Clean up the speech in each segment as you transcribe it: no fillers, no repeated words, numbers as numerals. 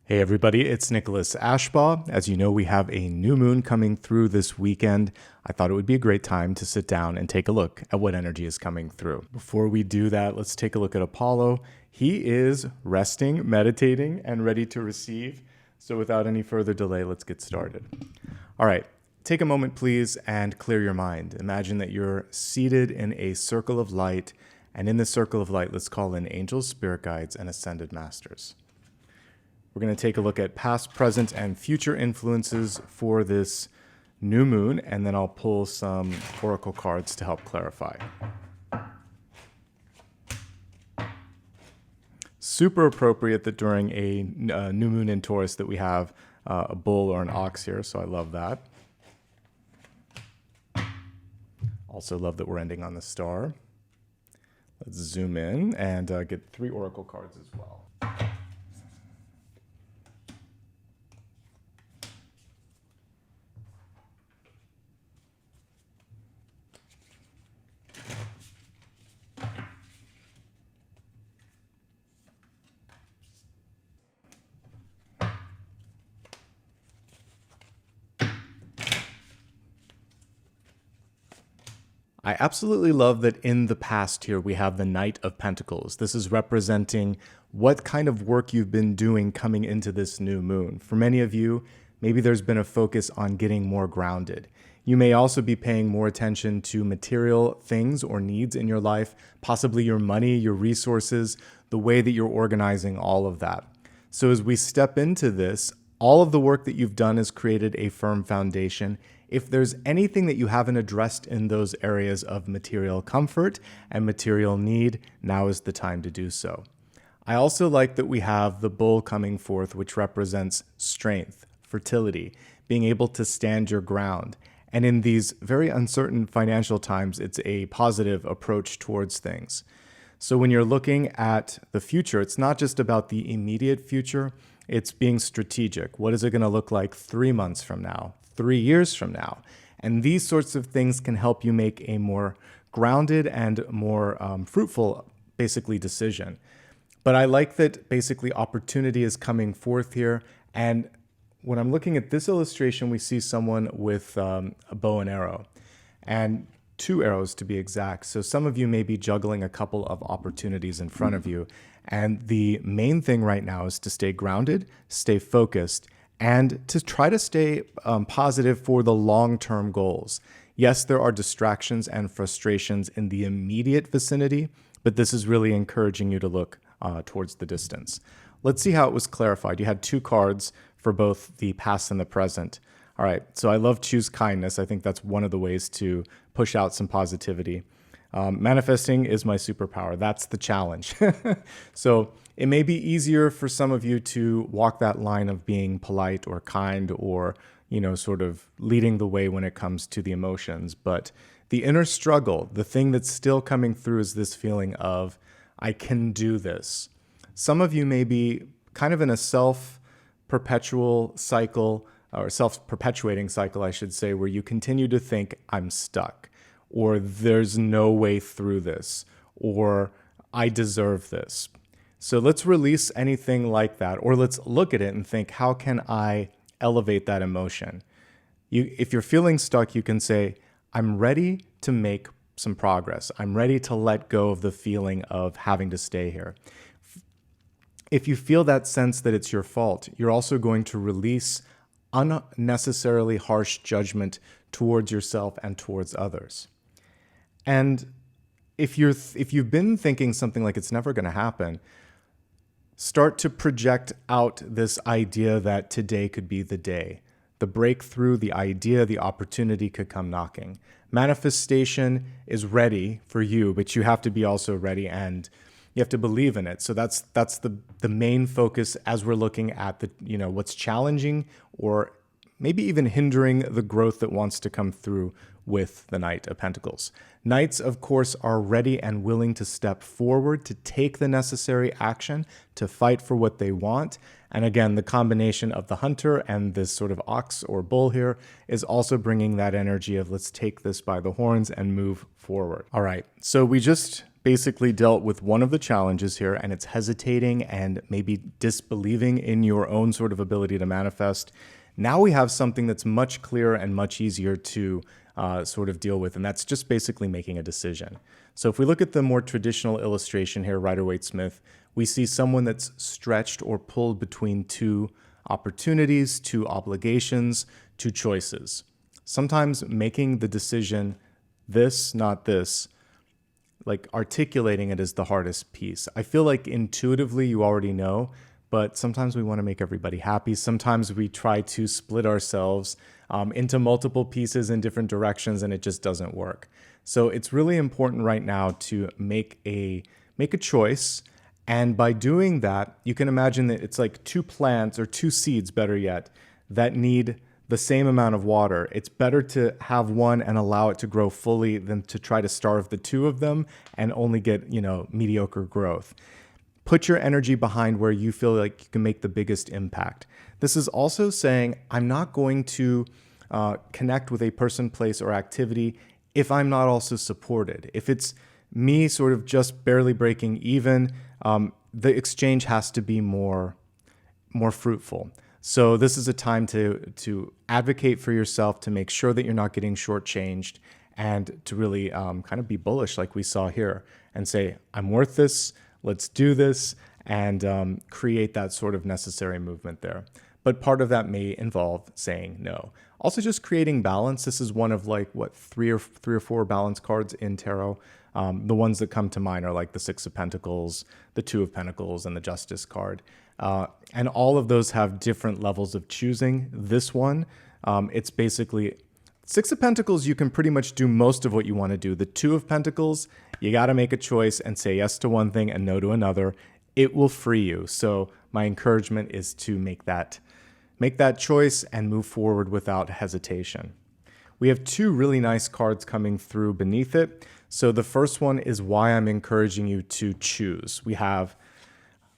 Hey everybody, it's Nicholas Ashbaugh. As you know, we have a new moon coming through this weekend. I thought it would be a great time to sit down and take a look at what energy is coming through. Before we do that, let's take a look at Apollo. He is resting, meditating, and ready to receive. So without any further delay, let's get started. All right, take a moment please and clear your mind. Imagine that you're seated in a circle of light, and in this circle of light, let's call in angels, spirit guides, and ascended masters. We're going to take a look at past, present, and future influences for this new moon, and then I'll pull some oracle cards to help clarify. Super appropriate that during a new moon in Taurus that we have a bull or an ox here, so I love that. Also love that we're ending on the star. Let's zoom in and get 3 oracle cards as well. I absolutely love that in the past here we have the Knight of Pentacles. This is representing what kind of work you've been doing coming into this new moon. For many of you, maybe there's been a focus on getting more grounded. You may also be paying more attention to material things or needs in your life, possibly your money, your resources, the way that you're organizing all of that. So as we step into this, all of the work that you've done has created a firm foundation. If there's anything that you haven't addressed in those areas of material comfort and material need, now is the time to do so. I also like that we have the bull coming forth, which represents strength, fertility, being able to stand your ground. And in these very uncertain financial times, it's a positive approach towards things. So when you're looking at the future, it's not just about the immediate future, it's being strategic. What is it going to look like 3 months from now, 3 years from now? And these sorts of things can help you make a more grounded and more fruitful, basically, decision. But I like that basically opportunity is coming forth here. And when I'm looking at this illustration, we see someone with a bow and arrow, and 2 arrows to be exact. So some of you may be juggling a couple of opportunities in front of you. And the main thing right now is to stay grounded, stay focused, and to try to stay positive for the long-term goals. Yes, there are distractions and frustrations in the immediate vicinity, but this is really encouraging you to look towards the distance. Let's see how it was clarified. You had 2 cards for both the past and the present. All right, so I love choose kindness. I think that's one of the ways to push out some positivity. Manifesting is my superpower. That's the challenge. So it may be easier for some of you to walk that line of being polite or kind or, sort of leading the way when it comes to the emotions. But the inner struggle, the thing that's still coming through is this feeling of, I can do this. Some of you may be kind of in a self-perpetual cycle, or self-perpetuating cycle, I should say, where you continue to think, I'm stuck, or there's no way through this, or I deserve this. So let's release anything like that, or let's look at it and think, how can I elevate that emotion? If you're feeling stuck, you can say, I'm ready to make some progress. I'm ready to let go of the feeling of having to stay here. If you feel that sense that it's your fault, you're also going to release unnecessarily harsh judgment towards yourself and towards others. And if you've been thinking something like it's never going to happen, start to project out this idea that today could be the day. The breakthrough, the idea, the opportunity could come knocking. Manifestation is ready for you, but you have to be also ready and you have to believe in it. So that's the main focus as we're looking at the what's challenging or maybe even hindering the growth that wants to come through with the Knight of Pentacles. Knights, of course, are ready and willing to step forward, to take the necessary action, to fight for what they want. And again, the combination of the hunter and this sort of ox or bull here is also bringing that energy of let's take this by the horns and move forward. All right, so we just basically dealt with one of the challenges here, and it's hesitating and maybe disbelieving in your own sort of ability to manifest. Now we have something that's much clearer and much easier to sort of deal with, and that's just basically making a decision. So if we look at the more traditional illustration here, Rider-Waite-Smith, we see someone that's stretched or pulled between two opportunities, two obligations, two choices. Sometimes making the decision, this, not this, like articulating it is the hardest piece. I feel like intuitively you already know, but sometimes we want to make everybody happy. Sometimes we try to split ourselves into multiple pieces in different directions, and it just doesn't work. So it's really important right now to make a choice. And by doing that, you can imagine that it's like two plants, or two seeds, better yet, that need the same amount of water. It's better to have one and allow it to grow fully than to try to starve the two of them and only get, mediocre growth. Put your energy behind where you feel like you can make the biggest impact. This is also saying, I'm not going to connect with a person, place, or activity if I'm not also supported. If it's me sort of just barely breaking even, the exchange has to be more fruitful. So this is a time to advocate for yourself, to make sure that you're not getting shortchanged, and to really kind of be bullish like we saw here and say, I'm worth this, let's do this, and create that sort of necessary movement there. But part of that may involve saying no. Also just creating balance. This is one of three or four balance cards in tarot. The ones that come to mind are like the Six of Pentacles, the Two of Pentacles, and the Justice card. And all of those have different levels of choosing. This one, it's basically Six of Pentacles, you can pretty much do most of what you want to do. The Two of Pentacles, you got to make a choice and say yes to one thing and no to another. It will free you. So my encouragement is to make that choice and move forward without hesitation. We have two really nice cards coming through beneath it. So the first one is why I'm encouraging you to choose. We have,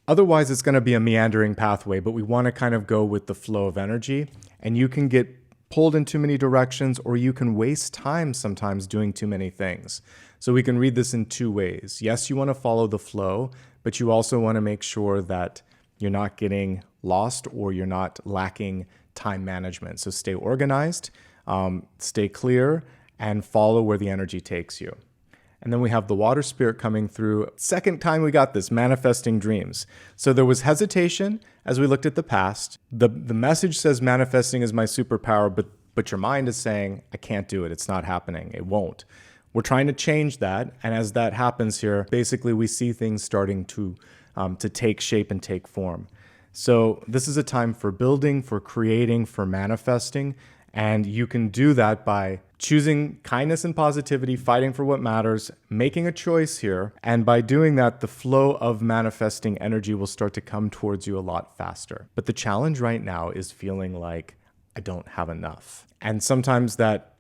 otherwise it's going to be a meandering pathway, but we want to kind of go with the flow of energy, and you can get pulled in too many directions, or you can waste time sometimes doing too many things. So we can read this in two ways. Yes, you want to follow the flow, but you also want to make sure that you're not getting lost or you're not lacking time management. So stay organized, stay clear, and follow where the energy takes you. And then we have the water spirit coming through. Second time we got this, manifesting dreams. So there was hesitation as we looked at the past. The message says manifesting is my superpower, but your mind is saying, I can't do it. It's not happening. It won't. We're trying to change that. And as that happens here, basically we see things starting to take shape and take form. So this is a time for building, for creating, for manifesting. And you can do that by choosing kindness and positivity, fighting for what matters, making a choice here. And by doing that, the flow of manifesting energy will start to come towards you a lot faster. But the challenge right now is feeling like I don't have enough. And sometimes that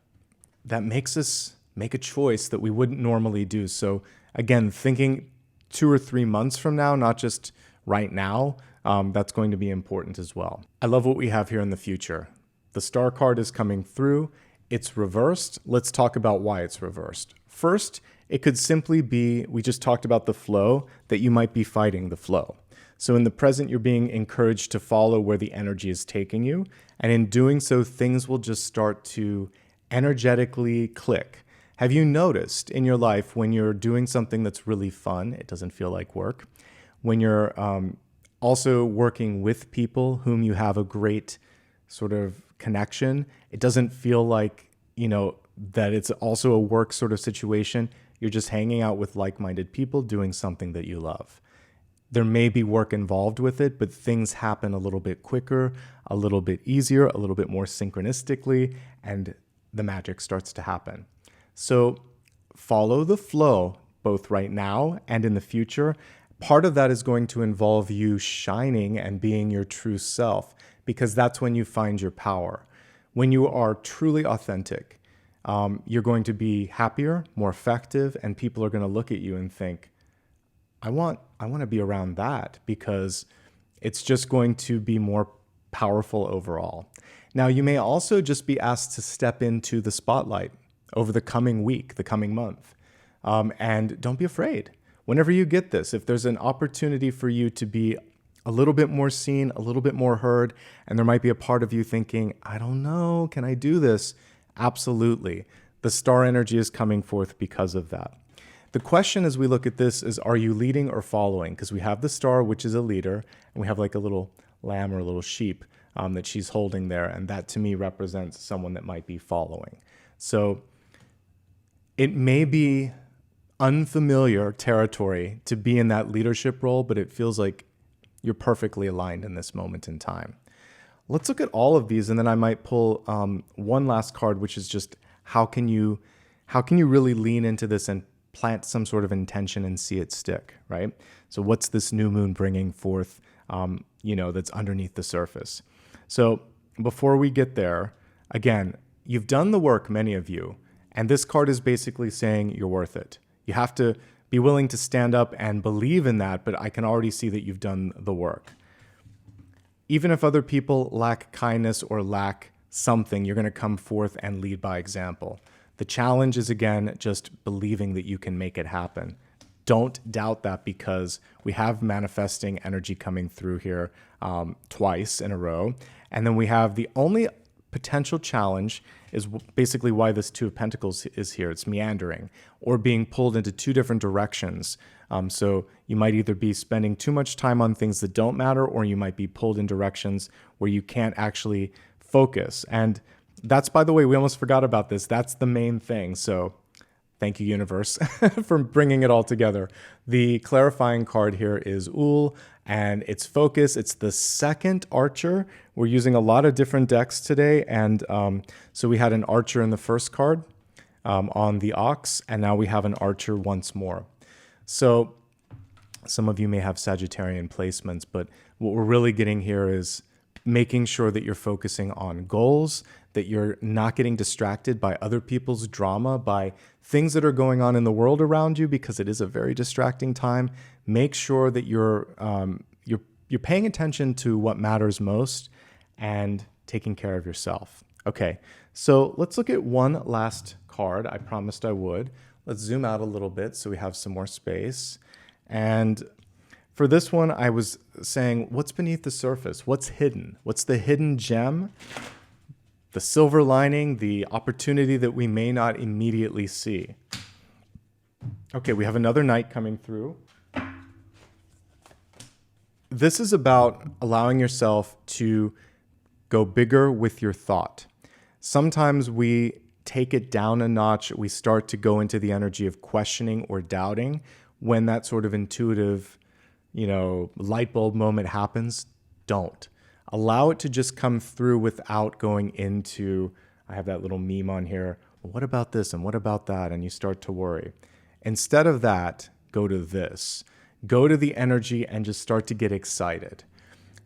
makes us make a choice that we wouldn't normally do. So again, thinking 2 or 3 months from now, not just right now, that's going to be important as well. I love what we have here in the future. The Star card is coming through. It's reversed. Let's talk about why it's reversed. First, it could simply be, we just talked about the flow, that you might be fighting the flow. So in the present, you're being encouraged to follow where the energy is taking you. And in doing so, things will just start to energetically click. Have you noticed in your life when you're doing something that's really fun, it doesn't feel like work, when you're also working with people whom you have a great sort of connection, it doesn't feel like, that it's also a work sort of situation. You're just hanging out with like-minded people doing something that you love. There may be work involved with it, but things happen a little bit quicker, a little bit easier, a little bit more synchronistically, and the magic starts to happen. So follow the flow, both right now and in the future. Part of that is going to involve you shining and being your true self, because that's when you find your power. When you are truly authentic, you're going to be happier, more effective, and people are going to look at you and think, I want to be around that, because it's just going to be more powerful overall. Now, you may also just be asked to step into the spotlight over the coming week, the coming month. And don't be afraid. whenever you get this, if there's an opportunity for you to be a little bit more seen, a little bit more heard, and there might be a part of you thinking, I don't know, can I do this? Absolutely. The star energy is coming forth because of that. The question as we look at this is, are you leading or following? Because we have the star, which is a leader, and we have like a little lamb or a little sheep that she's holding there, and that to me represents someone that might be following. So it may be unfamiliar territory to be in that leadership role, but it feels like you're perfectly aligned in this moment in time. Let's look at all of these, and then I might pull one last card, which is just how can you really lean into this and plant some sort of intention and see it stick, right? So what's this new moon bringing forth, that's underneath the surface? So before we get there, again, you've done the work, many of you, and this card is basically saying you're worth it. You have to be willing to stand up and believe in that, but I can already see that you've done the work. Even if other people lack kindness or lack something, you're going to come forth and lead by example. The challenge is, again, just believing that you can make it happen. Don't doubt that, because we have manifesting energy coming through here twice in a row. And then we have the only potential challenge is basically why this Two of Pentacles is here. It's meandering or being pulled into two different directions. So you might either be spending too much time on things that don't matter, or you might be pulled in directions where you can't actually focus. And that's, by the way, we almost forgot about this. That's the main thing. So thank you, universe, for bringing it all together. The clarifying card here is Ul, and it's focus. It's the second archer. We're using a lot of different decks today. And so we had an archer in the first card on the ox, and now we have an archer once more. So some of you may have Sagittarian placements, but what we're really getting here is making sure that you're focusing on goals, that you're not getting distracted by other people's drama, by things that are going on in the world around you, because it is a very distracting time. Make sure that you're paying attention to what matters most and taking care of yourself. Okay, so let's look at one last card. I promised I would. Let's zoom out a little bit so we have some more space. And for this one, I was saying, what's beneath the surface? What's hidden? What's the hidden gem? The silver lining, the opportunity that we may not immediately see. Okay, we have another knight coming through. This is about allowing yourself to go bigger with your thought. Sometimes we take it down a notch. We start to go into the energy of questioning or doubting when that sort of intuitive, light bulb moment happens. Don't. Allow it to just come through without going into, I have that little meme on here, well, what about this and what about that? And you start to worry. Instead of that, go to this. Go to the energy and just start to get excited.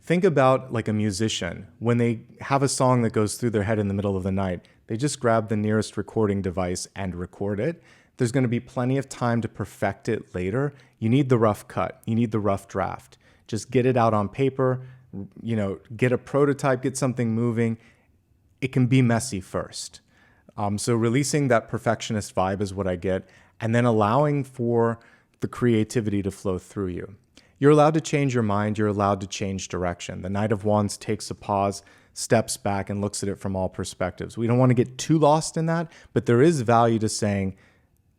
Think about like a musician. When they have a song that goes through their head in the middle of the night, they just grab the nearest recording device and record it. There's going to be plenty of time to perfect it later. You need the rough cut. You need the rough draft. Just get it out on paper. Get a prototype, get something moving. It can be messy first. So releasing that perfectionist vibe is what I get, and then allowing for the creativity to flow through you. You're allowed to change your mind. You're allowed to change direction. The Knight of Wands takes a pause, steps back, and looks at it from all perspectives. We don't want to get too lost in that, but there is value to saying,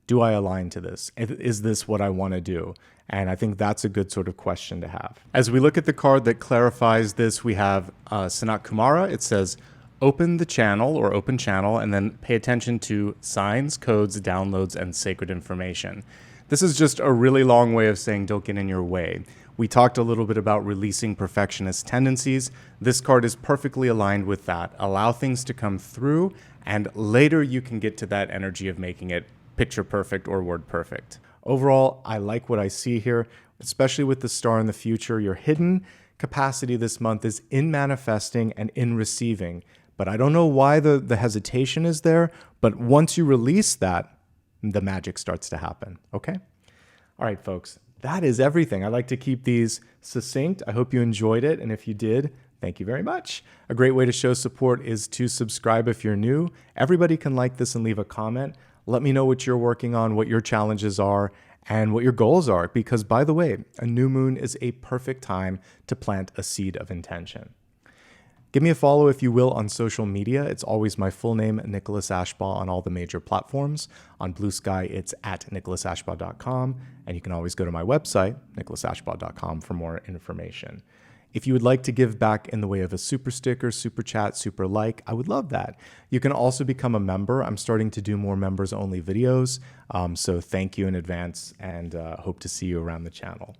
do I align to this? Is this what I want to do? And I think that's a good sort of question to have. As we look at the card that clarifies this, we have Sanat Kumara. It says, open the channel or open channel, and then pay attention to signs, codes, downloads, and sacred information. This is just a really long way of saying don't get in your way. We talked a little bit about releasing perfectionist tendencies. This card is perfectly aligned with that. Allow things to come through, and later you can get to that energy of making it picture perfect or word perfect. Overall, I like what I see here, especially with the star in the future. Your hidden capacity this month is in manifesting and in receiving. But I don't know why the hesitation is there, but once you release that, the magic starts to happen, okay? All right, folks, that is everything. I like to keep these succinct. I hope you enjoyed it, and if you did, thank you very much. A great way to show support is to subscribe if you're new. Everybody can like this and leave a comment. Let me know what you're working on, what your challenges are, and what your goals are. Because, by the way, a new moon is a perfect time to plant a seed of intention. Give me a follow if you will on social media. It's always my full name, Nicholas Ashbaugh, on all the major platforms. On Blue Sky, it's at nicholasashbaugh.com. And you can always go to my website, nicholasashbaugh.com, for more information. If you would like to give back in the way of a super sticker, super chat, super like, I would love that. You can also become a member. I'm starting to do more members-only videos. So thank you in advance, and hope to see you around the channel.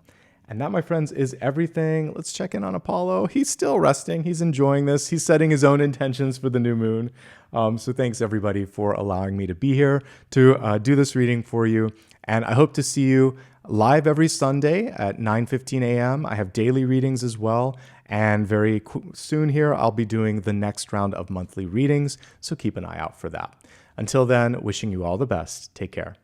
And that, my friends, is everything. Let's check in on Apollo. He's still resting. He's enjoying this. He's setting his own intentions for the new moon. So thanks, everybody, for allowing me to be here to do this reading for you. And I hope to see you live every Sunday at 9:15 a.m. I have daily readings as well. And very soon here, I'll be doing the next round of monthly readings. So keep an eye out for that. Until then, wishing you all the best. Take care.